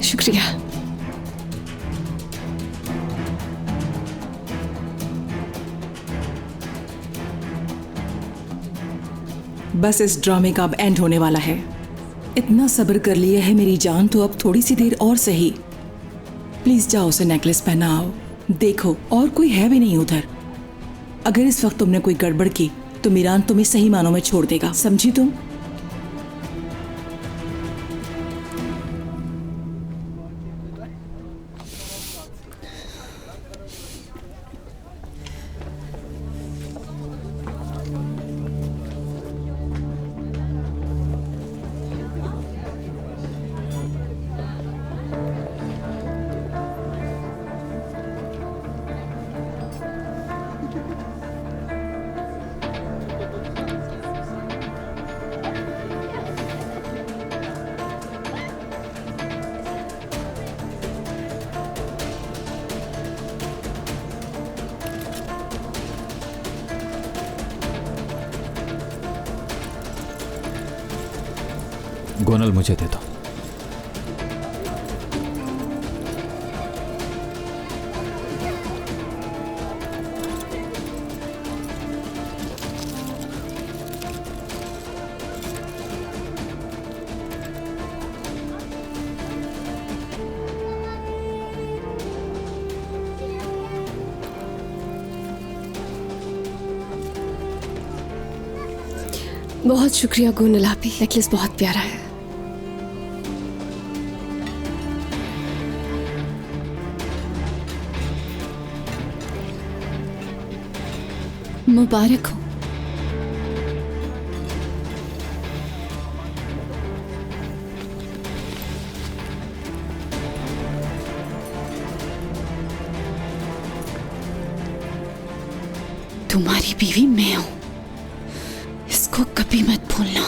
शुक्रिया। बस इस ड्रामे का अब एंड होने वाला है। इतना सब्र कर लिया है मेरी जान, तो अब थोड़ी सी देर और सही। प्लीज जाओ उसे नेकलेस पहनाओ। देखो और कोई है भी नहीं उधर। अगर इस वक्त तुमने कोई गड़बड़ की तो मीरान तुम्हें सही मानों में छोड़ देगा, समझी तुम? गोनल मुझे दे दो। बहुत शुक्रिया गोनल आपी, नेकलेस बहुत प्यारा है। मुबारक हो। तुम्हारी बीवी मैं हूं, इसको कभी मत भूलना।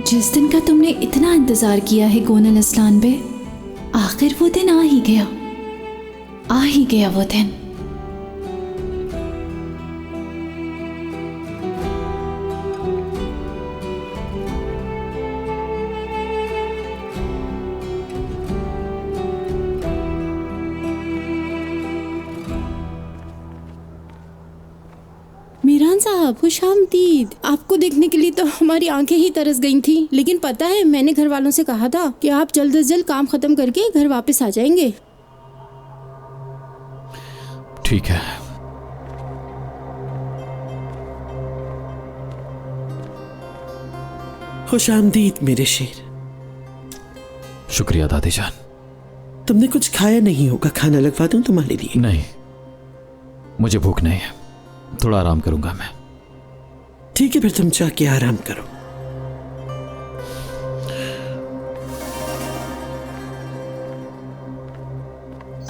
जिस दिन का तुमने इतना इंतजार किया है गोनल अस्लान बे, आखिर वो दिन आ ही गया वो दिन। मीरान साहब खुशामदीद। आपको देखने के लिए तो हमारी आंखें ही तरस गई थी, लेकिन पता है मैंने घर वालों से कहा था कि आप जल्द से जल्द काम खत्म करके घर वापस आ जाएंगे। ठीक है। खुशामदीद मेरे शेर। शुक्रिया दादी जान। तुमने कुछ खाया नहीं होगा, खाना लगवा दूं तुम्हारे लिए? नहीं, मुझे भूख नहीं है, थोड़ा आराम करूंगा मैं। ठीक है, फिर तुम जाके आराम करो।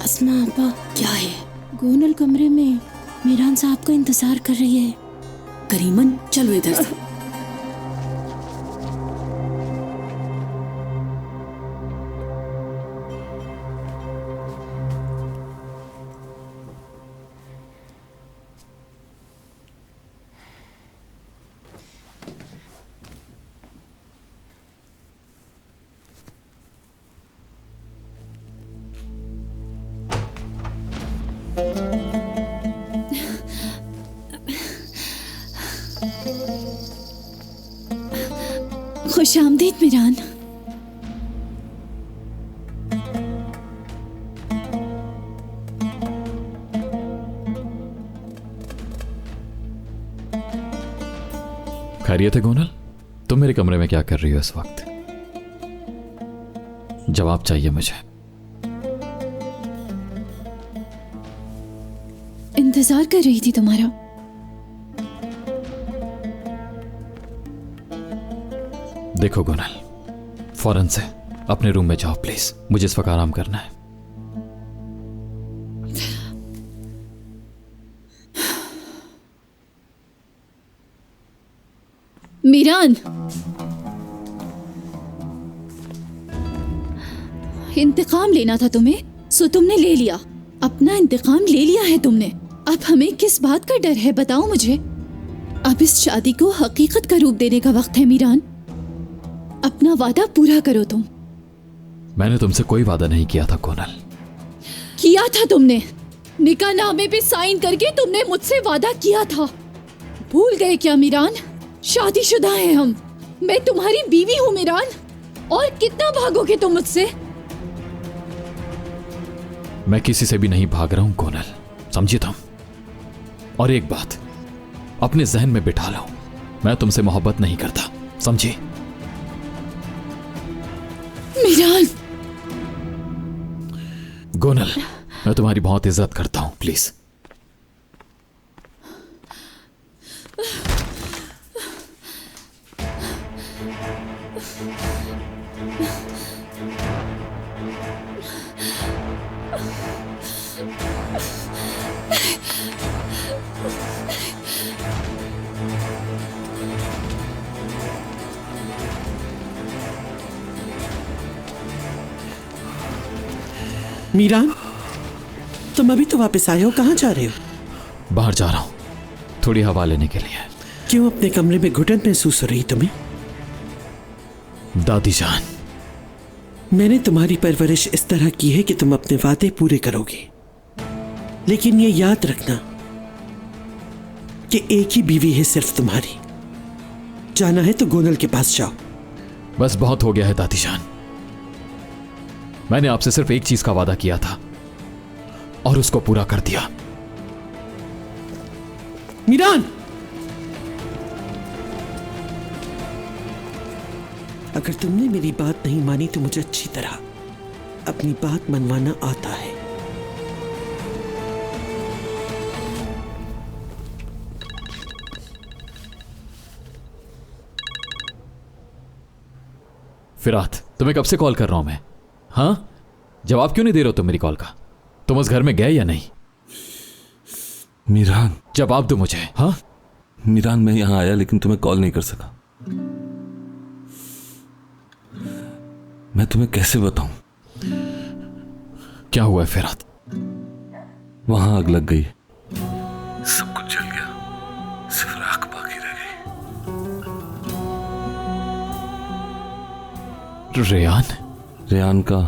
अस्मा आपा, क्या है? गोनल कमरे में मीरान साहब का इंतजार कर रही है। करीमन चलो इधर से। खुशामदीद मीरान। खैरियत है गोनल? तुम मेरे कमरे में क्या कर रही हो इस वक्त? जवाब चाहिए मुझे। इंतजार कर रही थी तुम्हारा। देखो गोनल, फौरन से अपने रूम में जाओ प्लीज, मुझे इस वक्त आराम करना है। मीरान, इंतकाम लेना था तुम्हें, सो तुमने ले लिया। अपना इंतकाम ले लिया है तुमने। अब हमें किस बात का डर है, बताओ मुझे। अब इस शादी को हकीकत का रूप देने का वक्त है मीरान। अपना वादा पूरा करो तुम। मैंने तुमसे कोई वादा नहीं किया था गोनल। किया था तुमने। निकाहनामे पे साइन करके तुमने मुझसे वादा किया था। भूल गए क्या मीरान? शादीशुदा हैं हम। मैं तुम्हारी बीवी हूँ मीरान। और कितना भागोगे तुम मुझसे? मैं किसी से भी नहीं भाग रहा हूं गोनल, समझी तुम? और एक बात अपने जहन में बिठा लो, मैं तुमसे मोहब्बत नहीं करता, समझी? मीरान। गोनल, मैं तुम्हारी बहुत इज्जत करता हूं, प्लीज। मीरान, तुम अभी तो वापस आए हो, कहाँ जा रहे हो? बाहर जा रहा हूं थोड़ी हवा लेने के लिए। क्यों अपने कमरे में घुटन महसूस हो रही तुम्हें? दादी जान, मैंने तुम्हारी परवरिश इस तरह की है कि तुम अपने वादे पूरे करोगे, लेकिन ये याद रखना कि एक ही बीवी है सिर्फ तुम्हारी। जाना है तो गोनल के पास जाओ। बस बहुत हो गया है दादी जान। मैंने आपसे सिर्फ एक चीज का वादा किया था और उसको पूरा कर दिया। मीरान, अगर तुमने मेरी बात नहीं मानी तो मुझे अच्छी तरह अपनी बात मनवाना आता है। फिरात, तुम्हें कब से कॉल कर रहा हूं मैं? हाँ, जवाब क्यों नहीं दे रहे हो तुम मेरी कॉल का? तुम उस घर में गए या नहीं? मीरान, जवाब दो मुझे। हाँ मीरान, मैं यहां आया लेकिन तुम्हें कॉल नहीं कर सका। मैं तुम्हें कैसे बताऊं? क्या हुआ है फिरात? वहां आग लग गई, सब कुछ जल गया, सिर्फ राख बाकी रह गई। रेयान? रेयान का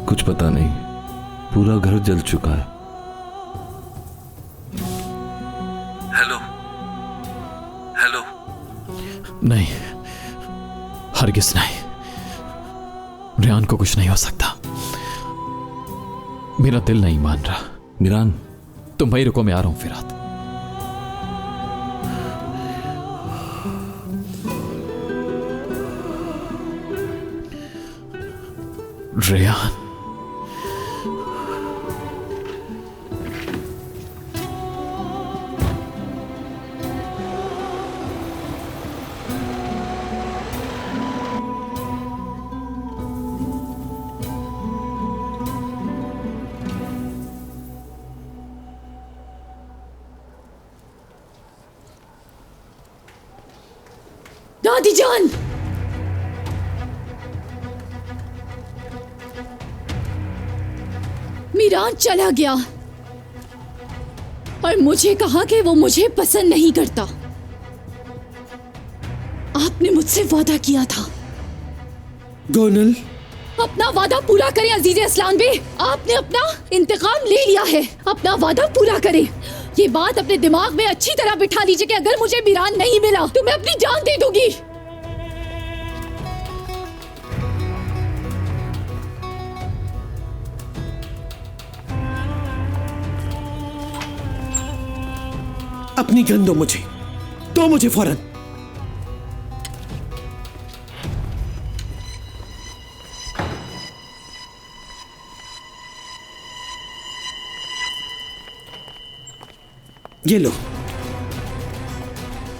कुछ पता नहीं, पूरा घर जल चुका है। Hello hello. नहीं, हरगिज नहीं। रेयान को कुछ नहीं हो सकता। मेरा दिल नहीं मान रहा। मीरान, तुम भाई रुको, मैं आ रहा हूं फिरात। रेयान, दादी जान, मीरान चला गया और मुझे कहा कि वो मुझे पसंद नहीं करता। आपने मुझसे वादा किया था। गोनल, अपना वादा पूरा करें अजीज असलान बे। आपने अपना इंतकाम ले लिया है, अपना वादा पूरा करें। ये बात अपने दिमाग में अच्छी तरह बिठा लीजिए कि अगर मुझे मीरान नहीं मिला तो मैं अपनी जान दे दूंगी। अपनी गन दो मुझे, दो मुझे फौरन। ये लो।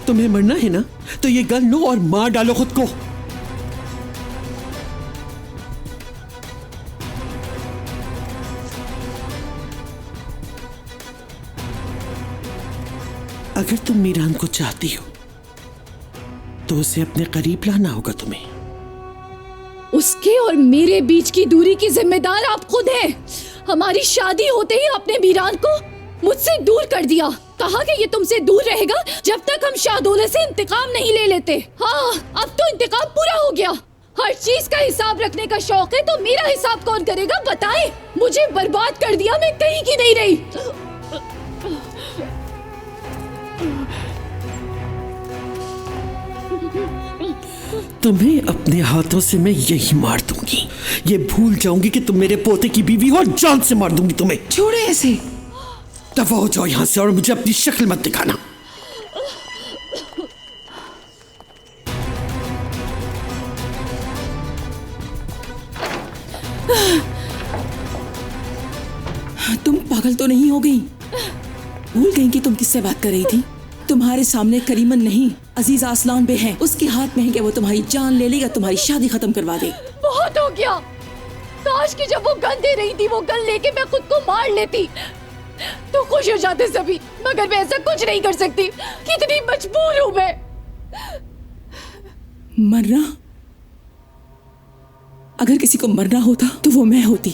तुम्हें मरना है ना, तो ये गन लो और मार डालो खुद को। अगर तुम मीरान को चाहती हो तो उसे अपने करीब लाना होगा तुम्हें। उसके और मेरे बीच की दूरी की जिम्मेदार आप खुद हैं। हमारी शादी होते ही आपने मीरान को मुझसे दूर कर दिया। कहा कि ये तुमसे दूर रहेगा जब तक हम शाहदौले से इंतकाम नहीं ले लेते। हाँ, अब तो इंतकाम पूरा हो गया। हर चीज का हिसाब रखने का शौक है, तो मेरा हिसाब कौन करेगा बताएं? मुझे बर्बाद कर दिया, मैं कहीं की नहीं रही। तुम्हें अपने हाथों से मैं यही मार दूंगी। ये भूल जाऊंगी कि तुम मेरे पोते की बीवी हो और जान से मार दूंगी तुम्हें। छोड़े ऐसे। दफा हो जाओ यहां से और मुझे अपनी शक्ल मत दिखाना। तुम पागल तो नहीं हो गई? भूल गई कि तुम किससे बात कर रही थी? तुम्हारे सामने करीमन नहीं, अजीज आसलान बे है। उसके हाथ में है कि वो तुम्हारी जान ले लेगा, तुम्हारी शादी खत्म करवा दे। बहुत हो गया। काश कि जब वो गन दे रही थी, वो गन लेके मैं खुद को मार लेती तो खुश हो जाते सभी, मगर मैं ऐसा कुछ नहीं कर सकती। कितनी मजबूर हूं मैं। मरना? अगर किसी को मरना होता तो वो मैं होती।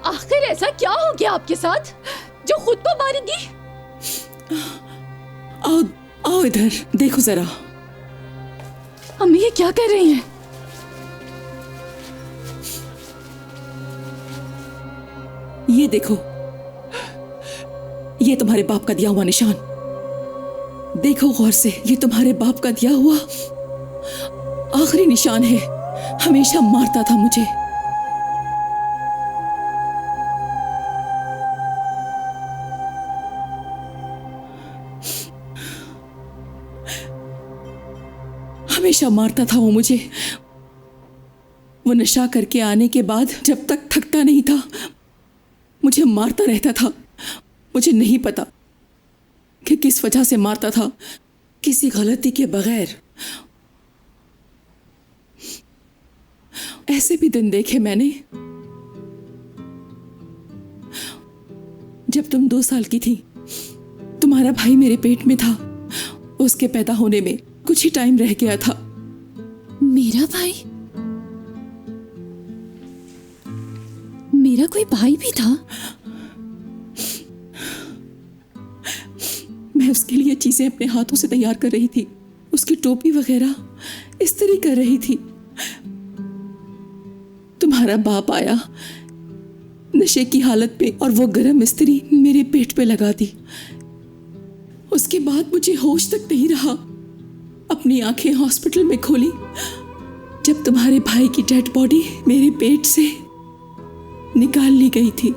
आखिर ऐसा क्या हो गया आपके साथ जो खुद को मारेंगी? आओ आओ इधर देखो जरा। अम्मी ये क्या कर रही हैं? ये देखो, ये तुम्हारे बाप का दिया हुआ निशान। देखो गौर से, ये तुम्हारे बाप का दिया हुआ आखिरी निशान है। हमेशा मारता था मुझे। हमेशा मारता था वो मुझे। वो नशा करके आने के बाद जब तक थकता नहीं था, मुझे मारता रहता था। मुझे नहीं पता कि किस वजह से मारता था, किसी गलती के बगैर। ऐसे भी दिन देखे मैंने जब तुम 2 साल की थी। तुम्हारा भाई मेरे पेट में था। उसके पैदा होने में कुछ ही टाइम रह गया था। मेरा भाई? मेरा कोई भाई भी था? मैं उसके लिए चीजें अपने हाथों से तैयार कर रही थी। उसकी टोपी वगैरह इस्त्री कर रही थी। तुम्हारा बाप आया नशे की हालत में और वो गरम इस्त्री मेरे पेट पे लगा दी। उसके बाद मुझे होश तक नहीं रहा। अपनी आंखें हॉस्पिटल में खोली जब तुम्हारे भाई की डेड बॉडी मेरे पेट से निकाल ली गई थी।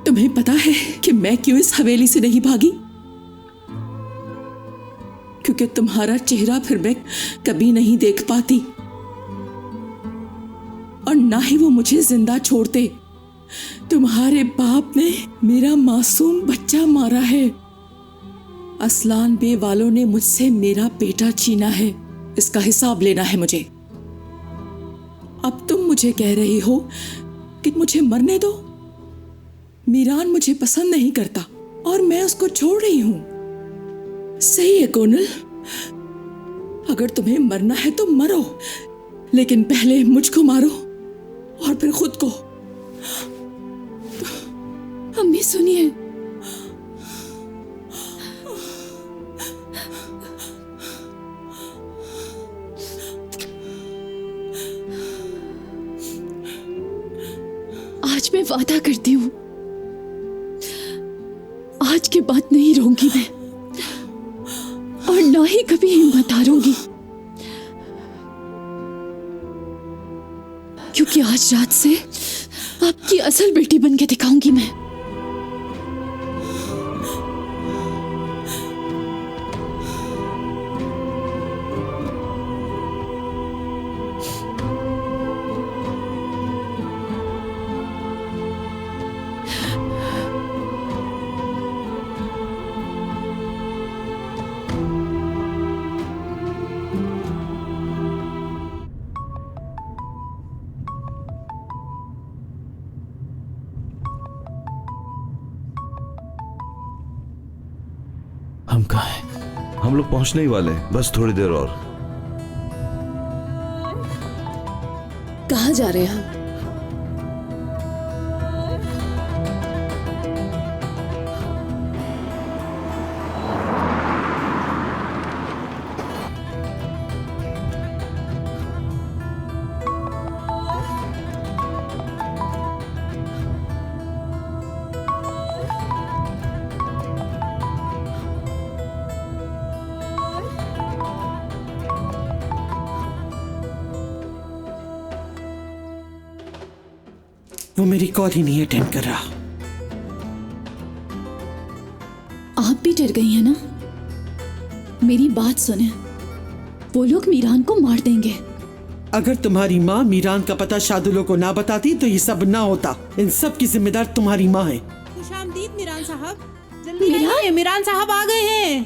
तुम्हें पता है कि मैं क्यों इस हवेली से नहीं भागी? क्योंकि तुम्हारा चेहरा फिर मैं कभी नहीं देख पाती, और ना ही वो मुझे जिंदा छोड़ते। तुम्हारे बाप ने मेरा मासूम बच्चा मारा है। असलान बे वालों ने मुझसे मेरा बेटा छीना है। इसका हिसाब लेना है मुझे। अब तुम मुझे कह रही हो कि मुझे मरने दो। मीरान मुझे पसंद नहीं करता और मैं उसको छोड़ रही हूं। सही है कोनल, अगर तुम्हें मरना है तो मरो, लेकिन पहले मुझको मारो और फिर खुद को। अम्मी सुनिए, आज मैं वादा करती हूँ, आज के बाद नहीं रोऊंगी मैं, और ना ही कभी हिम्मत हारूंगी। क्योंकि आज रात से आपकी असल बेटी बन के दिखाऊंगी मैं। हम कहाँ हैं? हम लोग पहुंचने ही वाले हैं, बस थोड़ी देर और। कहाँ जा रहे हैं हम? वो मेरी कॉल ही नहीं अटेंड कर रहा। आप भी डर गई हैं ना? मेरी बात सुने, वो लोग मीरान को मार देंगे। अगर तुम्हारी माँ मीरान का पता शादुलो को ना बताती तो ये सब ना होता। इन सब की जिम्मेदार तुम्हारी माँ है। खुशामदीद मीरान साहब, जल्दी आइए, मीरान साहब आ गए हैं।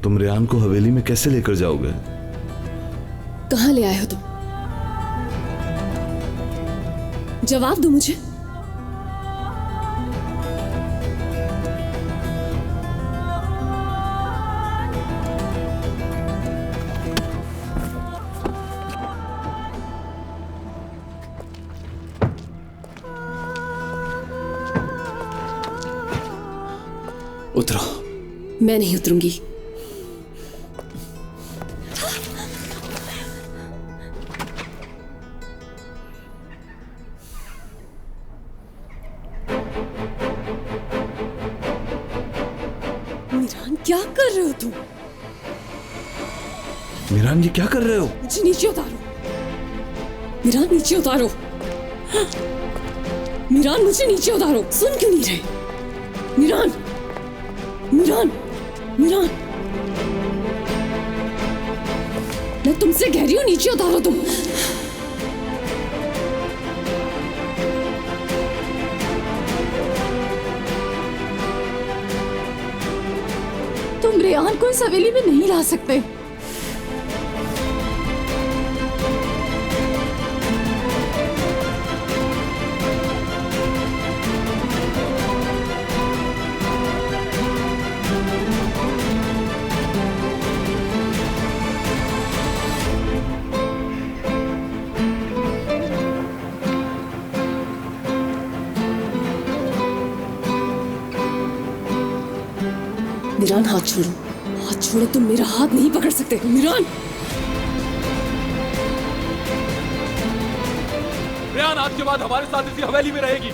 तुम रेहान को हवेली में कैसे लेकर जाओगे? कहाँ ले आए हो तुम? जवाब दो मुझे। उतरो। मैं नहीं उतरूंगी। मीरान, क्या कर रहे हो तुम? मीरान, ये क्या कर रहे हो? मुझे नीचे उतारो। मीरान, नीचे उतारो। मीरान, मुझे नीचे उतारो। सुन क्यों नहीं रहे? मीरान, मीरान, मीरान, मैं तुमसे कह रही हूँ नीचे उतारो तुम। तुम रेहान को इस हवेली में नहीं ला सकते। मीरान, हाथ छोड़ो। हाथ छोड़ो, तुम मेरा हाथ नहीं पकड़ सकते। मीरान, रेहान आज के बाद हमारे साथ इसी हवेली में रहेगी।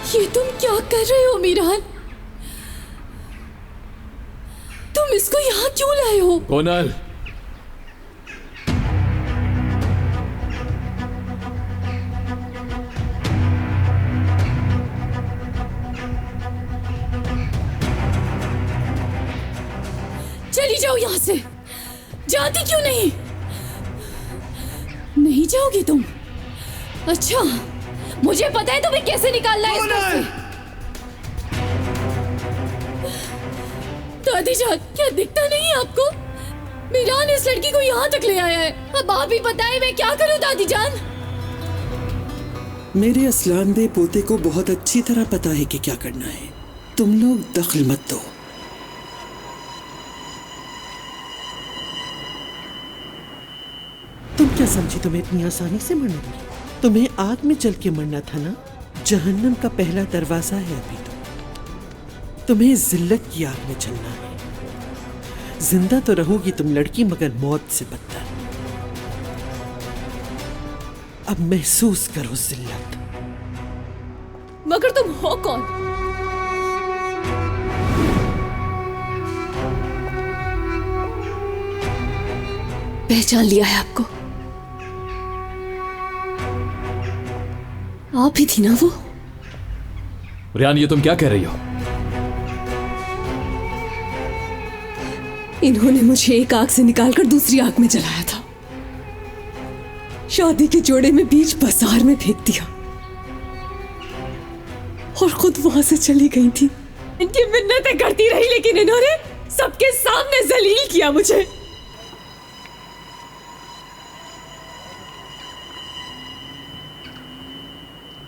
ये तुम क्या कर रहे हो मीरान? तुम इसको यहाँ क्यों लाए हो? कोनल, चली जाओ यहाँ से। जाती क्यों नहीं? नहीं जाओगी तुम? अच्छा, मुझे पता है तुम्हें कैसे निकालना है इस घर से। दादी जान, क्या दिखता नहीं आपको? मीरान इस लड़की को यहाँ तक ले आया है। अब आप ही बताएं मैं क्या करूँ दादी जान? मेरे असलानदे पोते को बहुत अच्छी तरह पता है कि क्या करना है। तुम लोग दखल मत दो। तुम क्या समझी तुम्हें इतनी आसानी से मरने दूंगी? तुम्हें आग में जल के मरना था ना? जहन्नम का पहला दरवाजा है अभी तो। तुम्हें जिल्लत की आग में चलना है। जिंदा तो रहोगी तुम लड़की, मगर मौत से बदतर। अब महसूस करो जिल्लत। मगर तुम हो कौन? पहचान लिया है आपको। आप ही थी ना वो? रियान, ये तुम क्या कह रही हो? इन्होंने मुझे एक आग से निकालकर दूसरी आग में जलाया था, शादी के जोड़े में बीच बाजार में फेंक दिया और खुद वहां से चली गई थी। इनकी मिन्नतें करती रही, लेकिन इन्होंने सबके सामने जलील किया मुझे।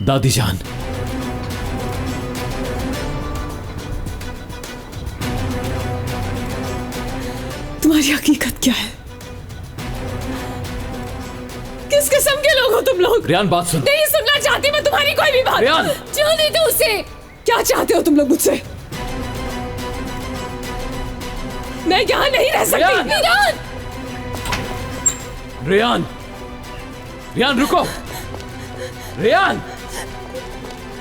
दादी जान, तुम्हारी हकीकत क्या है? किस किस्म के लोग हो तुम लोग? रियान बात सुन। नहीं सुनना चाहती मैं तुम्हारी कोई भी बात। रियान! जाने दो उसे। क्या चाहते हो तुम लोग मुझसे? मैं यहाँ नहीं रह सकती। रियान! रियान! रियान रुको! रियान!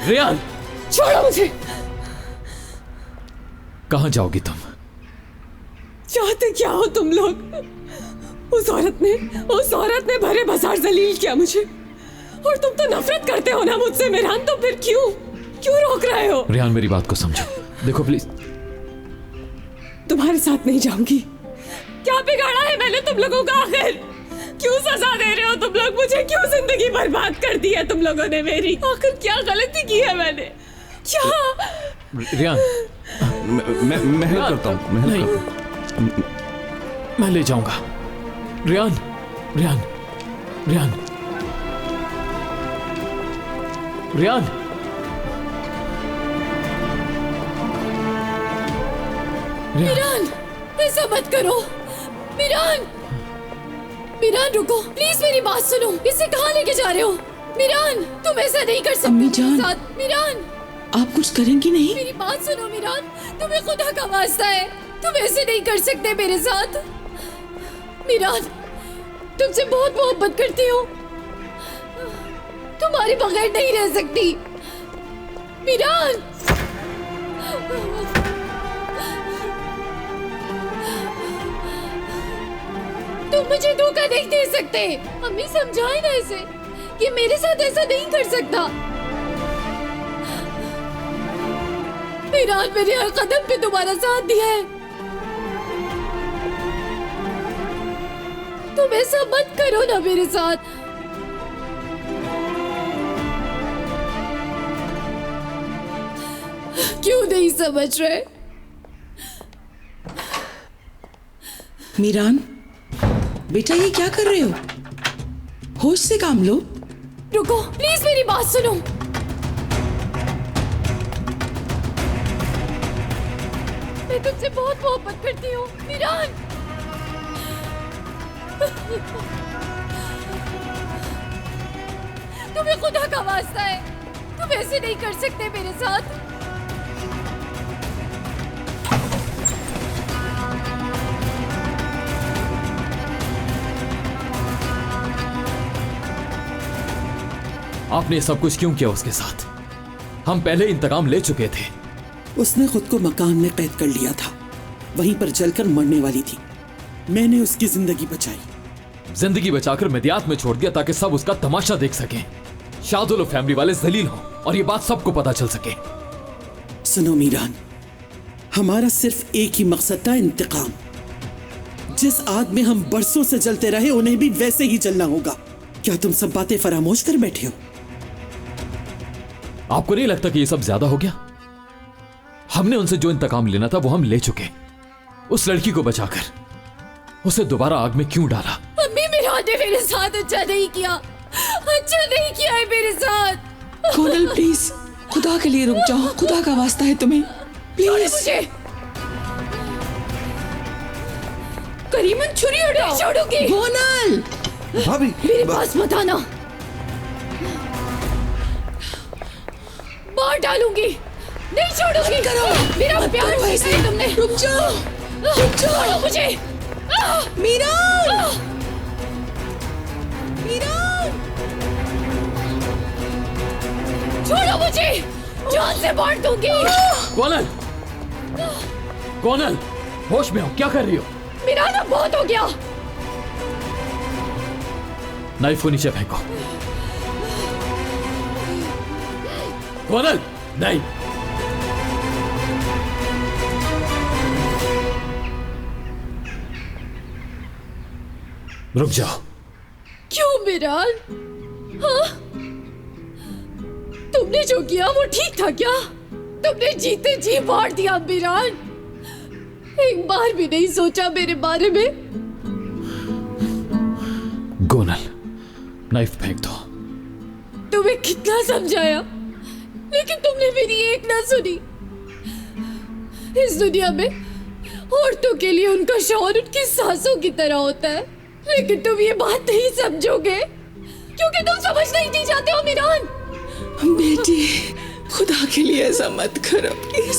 रियान! छोड़ो मुझे। कहां जाओगी तुम? चाहते क्या हो तुम लोग? उस औरत ने भरे बाजार जलील किया मुझे, और तुम तो नफरत करते हो ना मुझसे मिरान, तो फिर क्यों रोक रहे हो? रियान, मेरी बात को समझो। देखो प्लीज। तुम्हारे साथ नहीं जाऊंगी। क्या बिगाड़ा है मैंने तुम लोगों का आखिर? क्यों सजा दे रहे हो तुम लोग मुझे? क्यों जिंदगी बर्बाद कर दी है तुम लोगों ने मेरी? आखिर क्या गलती की है मैंने? क्या? रियान, मैं हेल्प करता हूँ। मैं ले जाऊंगा। रियान, रियान, रियान, रियान, मिरान, ऐसा मत करो। मिरान, मिरान रुको, प्लीज मेरी बात सुनो। इसे कहाँ लेके जा रहे हो? मिरान, तुम ऐसा नहीं कर सकते अम्मी मेरे जान। साथ। मिरान, आप कुछ करेंगी नहीं? मेरी बात सुनो मिरान, तुम्हें खुदा का वास्ता है, तुम ऐसे नहीं कर सकते मेरे साथ। मिरान, तुमसे बहुत मोहब्बत करती हूँ, तुम्हारे बगैर नहीं रह सकती। मिरान, तुम मुझे धोखा नहीं दे सकते। अम्मी समझाए ना इसे कि मेरे साथ ऐसा नहीं कर सकता। मिरान, मेरे हर कदम पे तुम्हारा साथ दिया है, तुम ऐसा मत करो ना मेरे साथ। क्यों नहीं समझ रहे? मीरान, बेटा ये क्या कर रहे हो? होश से काम लो। रुको, प्लीज मेरी बात सुनो। मैं तुमसे बहुत मोहब्बत करती हूँ मिरान। तुम्हें खुदा का वास्ता है, तुम ऐसे नहीं कर सकते मेरे साथ। आपने ये सब कुछ क्यों किया उसके साथ? हम पहले इंतकाम ले चुके थे। उसने खुद को मकान में कैद कर लिया था, वहीं पर जलकर मरने वाली थी। मैंने उसकी जिंदगी बचाई। जिंदगी बचाकर मिदियात में छोड़ दिया ताकि सब उसका तमाशा देख सकें, शादुल और फैमिली वाले जलील हों और ये बात सबको पता चल सके। सुनो मीरान, हमारा सिर्फ एक ही मकसद था, इंतकाम। जिस आग में हम बरसों से जलते रहे उन्हें भी वैसे ही जलना होगा। क्या तुम सब बातें फरामोश कर बैठे हो? आपको नहीं लगता कि ये सब ज्यादा हो गया? हमने उनसे जो इंतकाम लेना था वो हम ले चुके। उस लड़की को बचाकर उसे दोबारा आग में क्यों डाला? अम्मी, मिरान ने मेरे साथ अच्छा नहीं किया, अच्छा नहीं किया है मेरे साथ। कोनल प्लीज, खुदा के लिए रुक जाओ, खुदा का वास्ता है तुम्हें, प्लीज। मुझे करीमन, छुरी हटाओ। छोड़ूंगी। कोनल, भाभी मेरे पास मत आना, मार डालूंगी, नहीं छोड़ूंगी। करो, मेरा प्यार करो ऐसे तुमने। रुक जाओ। छोड़ो मुझे। मीरा, मीरा, छोड़ो मुझे, जान से मार दूंगी। कोनल, कोनल, होश में हो? क्या कर रही हो? मेरा ना बहुत हो गया। नाइफ को नीचे फेंको। कोनल, नहीं। रुक जाओ। क्यों मिरान? हाँ? तुमने जो किया वो ठीक था क्या? तुमने जीते जी मार दिया मिरान। एक बार भी नहीं सोचा मेरे बारे में। कोनल, नाइफ फेंक दो। तुम्हें कितना समझाया, लेकिन तुमने मेरी एक ना सुनी। इस दुनिया में औरतों के लिए उनका शौहर उनकी सासों की तरह होता है, लेकिन तुम ये बात नहीं समझोगे क्योंकि तुम समझ नहीं चाहते हो मिरान। बेटी, खुदा के लिए ऐसा मत करो प्लीज।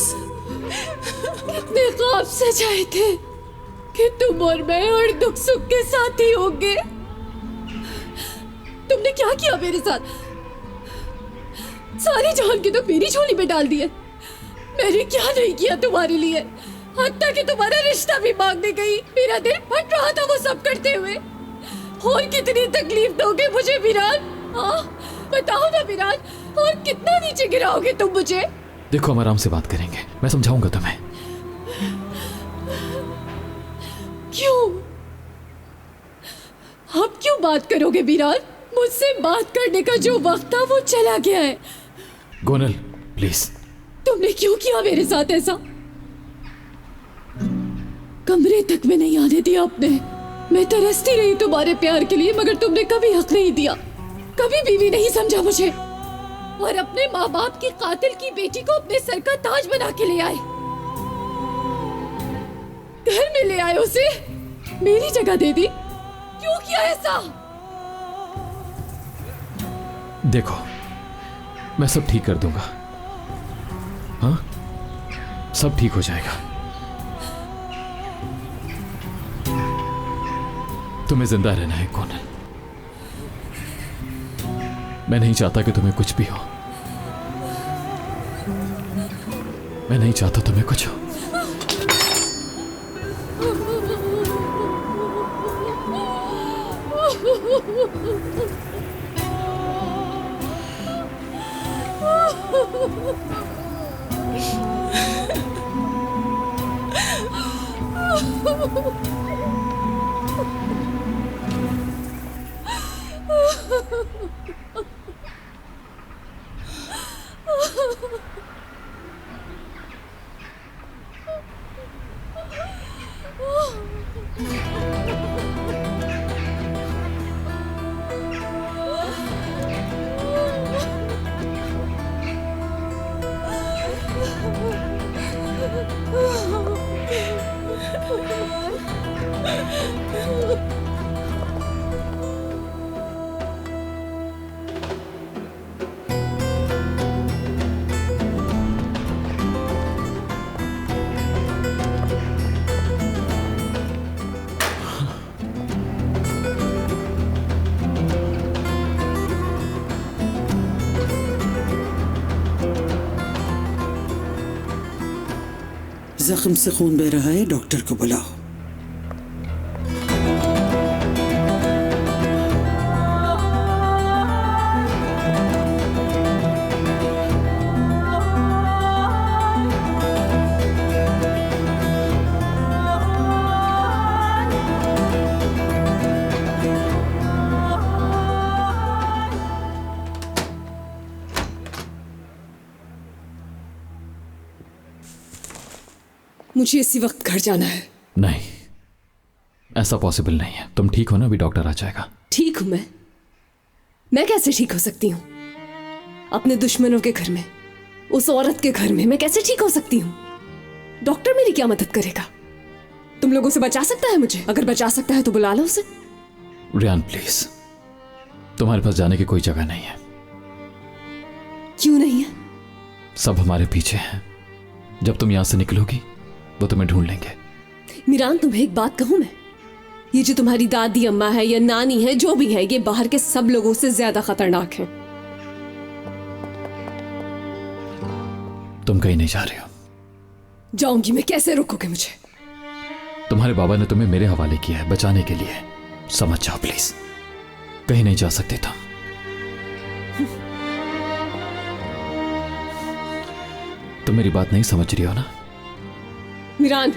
कितने ख्वाब सजाए थे कि तुम और मैं और दुख सुख के साथी होंगे। तुमने क्या किया मेरे साथ? सारी जान के तो मेरी झोली में डाल दिए। मैंने क्या नहीं किया तुम्हारे लिए, हत्ता कि तुम्हारा रिश्ता भी मांगने गई। मेरा दिल फट रहा था वो सब करते हुए। और कितनी तकलीफ दोगे मुझे मिरान? हाँ बताओ ना मिरान, और कितना नीचे गिराओगे तुम मुझे? देखो, हम आराम से बात करेंगे, मैं समझाऊंगा तुम्हें। क्यों? अब क्यों बात करोगे मिरान? मुझसे बात करने का जो वक्त था वो चला गया है। कोनल, प्लीज। तुमने क्यों किया मेरे साथ ऐसा? कमरे तक में नहीं आने दिया आपने। मैं तरसती रही तुम्हारे प्यार के लिए, मगर तुमने कभी हक नहीं दिया, कभी बीवी नहीं समझा मुझे। और अपने माँ बाप की कातिल की बेटी को अपने सर का ताज बना के ले आए, घर में ले आए उसे, मेरी जगह दे दी। क्यों किया ऐसा? देखो, मैं सब ठीक कर दूंगा। हाँ, सब ठीक हो जाएगा। तुम्हें जिंदा रहना है कोनल। मैं नहीं चाहता कि तुम्हें कुछ भी हो। मैं नहीं चाहता तुम्हें कुछ हो। जख्म से खून बह रहा है, डॉक्टर को बुलाओ। मुझे इसी वक्त घर जाना है। नहीं, ऐसा पॉसिबल नहीं है। तुम ठीक हो ना? अभी डॉक्टर आ जाएगा। ठीक हूं मैं कैसे ठीक हो सकती हूँ? अपने दुश्मनों के घर में, उस औरत के घर में मैं कैसे ठीक हो सकती हूँ? डॉक्टर मेरी क्या मदद करेगा? तुम लोगों से बचा सकता है मुझे? अगर बचा सकता है तो बुला लो उसे। रियान प्लीज, तुम्हारे पास जाने की कोई जगह नहीं है। क्यों नहीं है? सब हमारे पीछे हैं। जब तुम यहां से निकलोगी वो तुम्हें ढूंढ लेंगे। मीरान, तुम्हें एक बात कहूं मैं, ये जो तुम्हारी दादी अम्मा है या नानी है, जो भी है, ये बाहर के सब लोगों से ज्यादा खतरनाक है। तुम कहीं नहीं जा रहे हो। जाऊंगी मैं, कैसे रोकोगे मुझे? तुम्हारे बाबा ने तुम्हें मेरे हवाले किया है बचाने के लिए। समझ जाओ प्लीज, कहीं नहीं जा सकते तुम। तुम मेरी बात नहीं समझ रही हो ना? मीरान,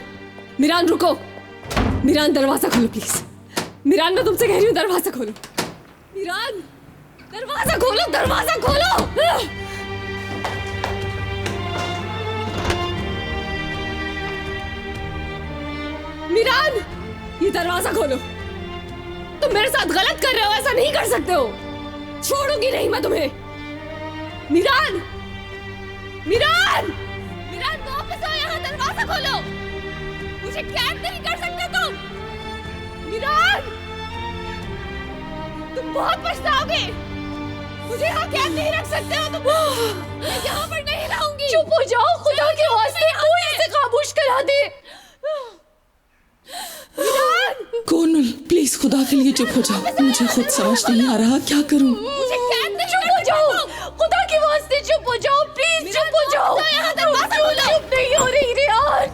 मीरान रुको। मीरान दरवाजा खोलो प्लीज। मीरान, मैं तुमसे कह रही हूँ दरवाजा खोलो। मीरान, दरवाजा खोलो, दरवाजा खोलो। मीरान, ये दरवाजा खोलो। तुम मेरे साथ गलत कर रहे हो, ऐसा नहीं कर सकते हो। छोड़ूंगी नहीं मैं तुम्हें। मीरान, मीरान, मीरान वापस आओ यहाँ, दरवाजा खोलो। मुझे कैद नहीं कर सकते तुम। मीरान, तुम बहुत पछताओगे। मुझे यहाँ कैद नहीं रख सकते हो तुम। मैं यहाँ पर नहीं रहूंगी। चुप हो जाओ, खुदा के वास्ते कोई इसे खामोश करा दे। कोनल, प्लीज खुदा के लिए चुप हो जाओ। मुझे खुद समझ नहीं आ रहा क्या करूं। मुझे कैद नहीं। चुप हो जाओ, खुदा के वास्ते चुप हो जाओ प्लीज। चुप हो जाओ। यहाँ दरवाजा खोलो। चुप नहीं हो रही रियान।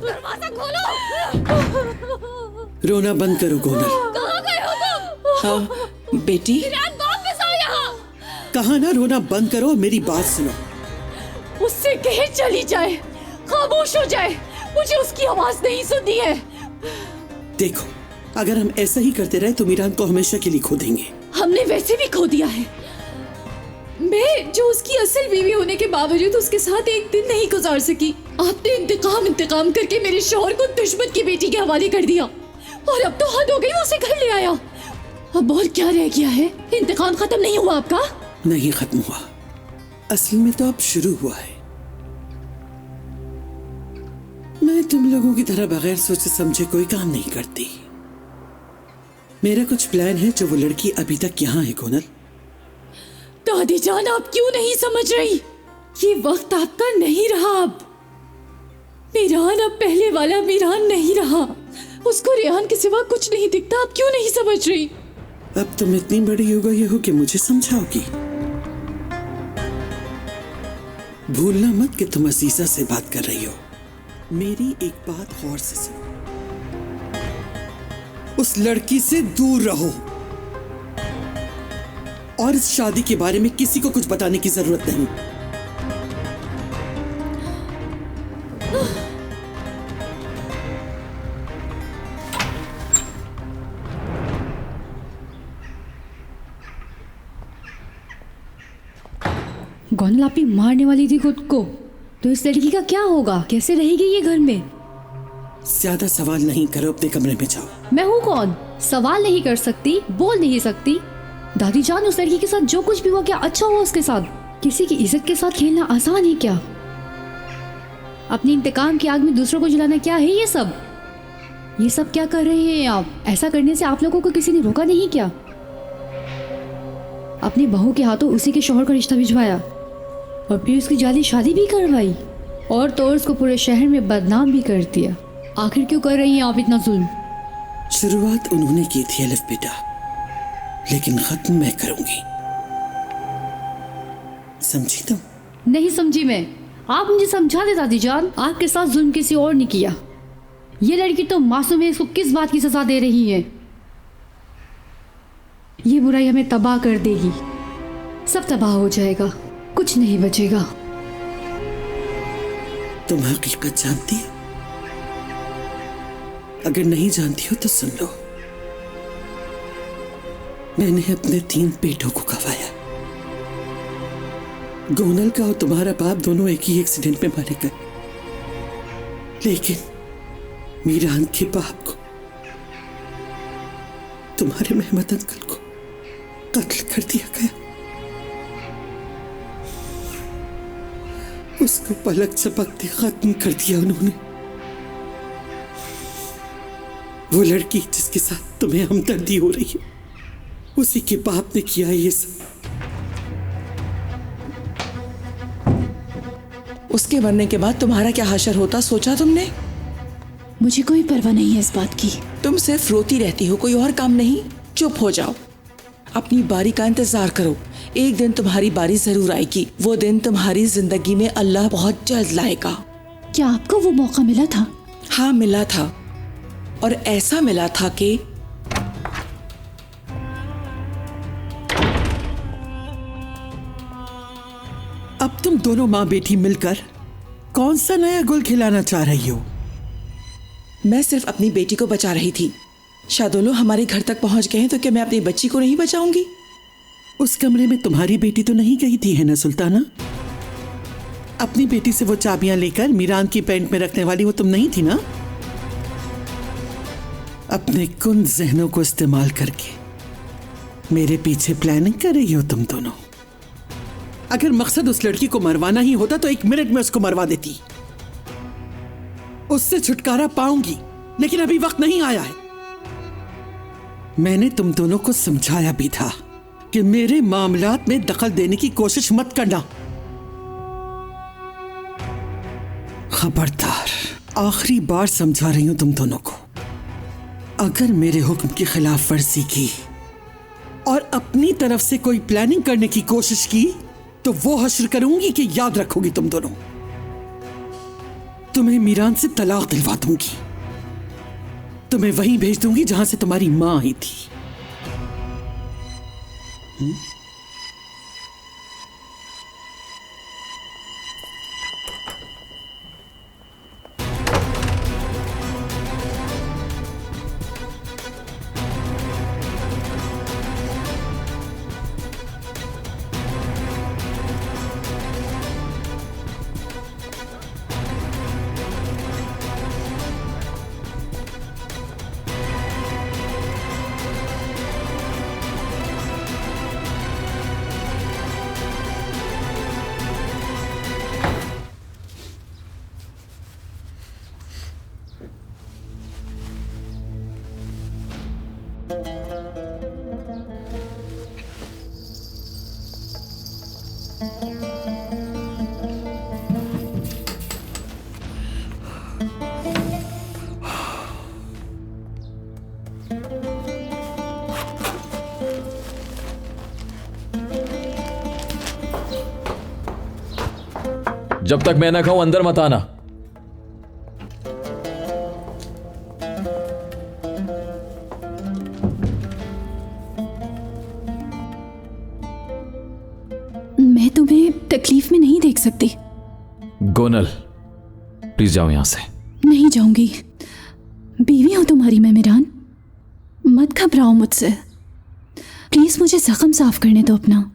दरवाजा खोलो। रोना बंद करो कोनल। कहाँ गए हो तुम? हाँ बेटी, रियान वापस आओ यहाँ। कहा ना रोना बंद करो और मेरी बात सुनो। उससे कहे चली जाए, खामोश हो जाए। मुझे उसकी आवाज नहीं सुननी है। देखो, अगर हम ऐसा ही करते रहे तो मीरान को हमेशा के लिए खो देंगे। हमने वैसे भी खो दिया है। मैं जो उसकी असल बीवी होने के बावजूद उसके साथ एक दिन नहीं गुजार सकी। आपने इंतकाम करके मेरे शौहर को दुश्मन की बेटी के हवाले कर दिया और अब तो हद हो गई, उसे घर ले आया। अब और क्या रह गया है? इंतकाम खत्म नहीं हुआ आपका? नहीं खत्म हुआ, असल में तो अब शुरू हुआ है। मैं तुम लोगों की तरह बगैर सोचे समझे कोई काम नहीं करती। मेरा कुछ प्लान है। जो वो लड़की अभी तक यहाँ है कोनल। दादी जान, आप क्यों नहीं समझ रही? ये वक्त आपका नहीं रहा। अब मीरान अब पहले वाला मीरान नहीं रहा। उसको रेहान के सिवा कुछ नहीं दिखता। आप क्यों नहीं समझ रही? अब तुम इतनी बड़ी हो गई हो कि मुझे समझाओगी। भूलना मत कि तुम अजीजा से बात कर रही हो। मेरी एक बात गौर से सुनो। उस लड़की से दूर रहो और इस शादी के बारे में किसी को कुछ बताने की जरूरत नहीं। गोनल आपी मारने वाली थी खुद को, तो इस लड़की का क्या होगा? कैसे रहेगी ये घर में? ज्यादा सवाल नहीं करो, अपने कमरे में जाओ। मैं हूँ कौन? सवाल नहीं कर सकती, बोल नहीं सकती। दादी जान, उस लड़की के साथ जो कुछ भी हुआ, क्या अच्छा हुआ उसके साथ? किसी की इज्जत के साथ खेलना आसान है क्या? अपनी इंतकाम की आग में दूसरों को जलाना क्या है ये सब? ये सब क्या कर रहे हैं आप? ऐसा करने से आप लोगों को किसी ने रोका नहीं क्या? अपनी बहू के हाथों उसी के शौहर का रिश्ता भिजवाया और फिर उसकी जाली शादी भी करवाई और तो उसको पूरे शहर में बदनाम भी कर दिया। आखिर क्यों कर रही हैं आप इतना जुल्म? शुरुआत उन्होंने की थी अलिफ बेटा, लेकिन खत्म मैं करूंगी। समझी तुम? नहीं समझी मैं। आप मुझे समझा दे दादी जान। आपके साथ जुल्म किसी और ने किया। ये लड़की तो मासूम है, इसको किस बात की सजा दे रही है? ये बुराई हमें तबाह कर देगी। सब तबाह हो जाएगा, कुछ नहीं बचेगा। तुम हकीकत जानती हो? अगर नहीं जानती हो तो सुन लो। मैंने अपने 3 बेटों को गंवाया। गोनल का और तुम्हारा बाप दोनों एक ही एक्सीडेंट में मारे गए, लेकिन मीरान के बाप को, तुम्हारे महमद अंकल को कत्ल कर दिया गया। उसको पलक झपकते खत्म कर दिया उन्होंने। वो लड़की जिसके साथ तुम्हें हमदर्दी हो रही है, उसी के बाप ने किया ये सब। उसके मरने के बाद तुम्हारा क्या हशर होता, सोचा तुमने? मुझे कोई परवाह नहीं है इस बात की। तुम सिर्फ रोती रहती हो, कोई और काम नहीं। चुप हो जाओ, अपनी बारी का इंतजार करो। एक दिन तुम्हारी बारी जरूर आएगी। वो दिन तुम्हारी जिंदगी में अल्लाह बहुत जल्द लाएगा। क्या आपको वो मौका मिला था? हाँ मिला था, और ऐसा मिला था कि अब तुम दोनों माँ बेटी मिलकर कौन सा नया गुल खिलाना चाह रही हो? मैं सिर्फ अपनी बेटी को बचा रही थी। शादोलो हमारे घर तक पहुंच गए हैं तो क्या मैं अपनी बच्ची को नहीं बचाऊंगी? उस कमरे में तुम्हारी बेटी तो नहीं गई थी, है ना सुल्ताना? अपनी बेटी से वो चाबियां लेकर मीरान की पैंट में रखने वाली वो तुम नहीं थी ना? अपने कुंद जहनों को इस्तेमाल करके मेरे पीछे प्लानिंग कर रही हो तुम दोनों। अगर मकसद उस लड़की को मरवाना ही होता तो 1 मिनट में उसको मरवा देती। उससे छुटकारा पाऊंगी, लेकिन अभी वक्त नहीं आया है। मैंने तुम दोनों को समझाया भी था कि मेरे मामलात में दखल देने की कोशिश मत करना। खबरदार, आखिरी बार समझा रही हूं तुम दोनों को। अगर मेरे हुक्म की खिलाफ वर्जी की और अपनी तरफ से कोई प्लानिंग करने की कोशिश की तो वो हश्र करूंगी कि याद रखोगी तुम दोनों। तुम्हें मीरान से तलाक दिलवा दूंगी। तुम्हें वहीं भेज दूंगी जहां से तुम्हारी मां आई थी। जब तक मैं ना खाऊं अंदर मत आना। मैं तुम्हें तकलीफ में नहीं देख सकती। गोनल, प्लीज जाओ यहां से। नहीं जाऊंगी। बीवी हूं तुम्हारी मैं मीरान। मत घबराओ मुझसे। प्लीज मुझे जख्म साफ करने दो अपना।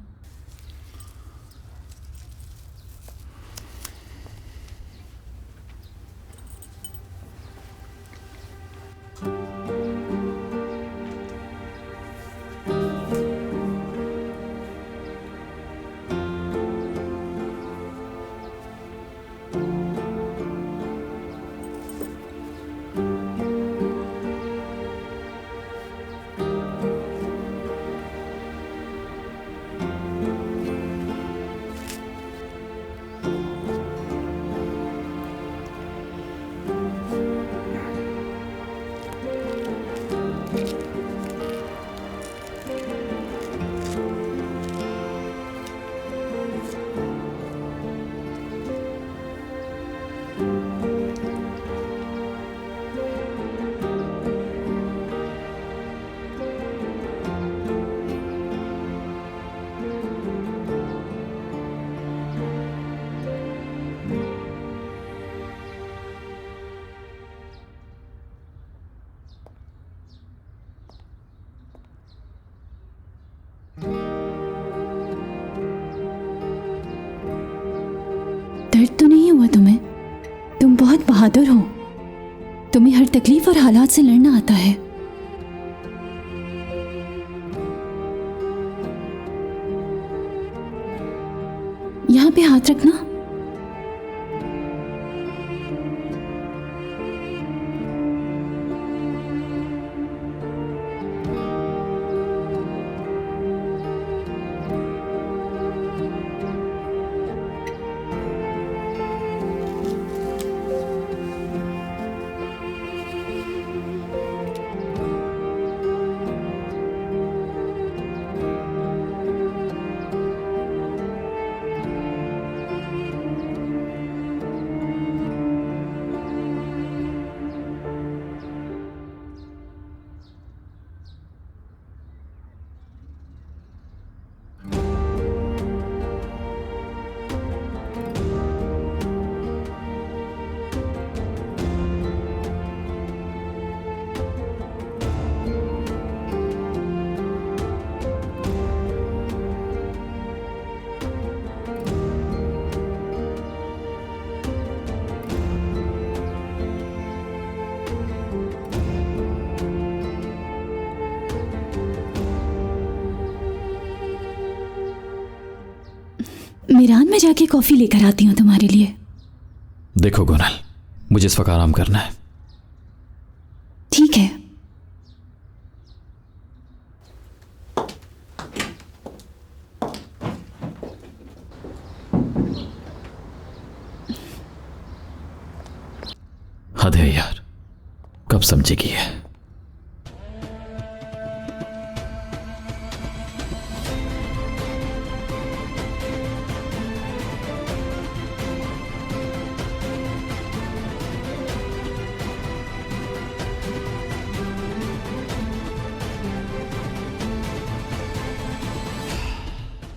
दर्द तो नहीं हुआ तुम्हें? तुम बहुत बहादुर हो। तुम्हें हर तकलीफ और हालात से लड़ना आता है। यहाँ पे हाथ रखना। मीरान में जाके कॉफी लेकर आती हूँ तुम्हारे लिए। देखो गोनल, मुझे इस वक्त आराम करना है। ठीक है। हद है यार, कब समझेगी है।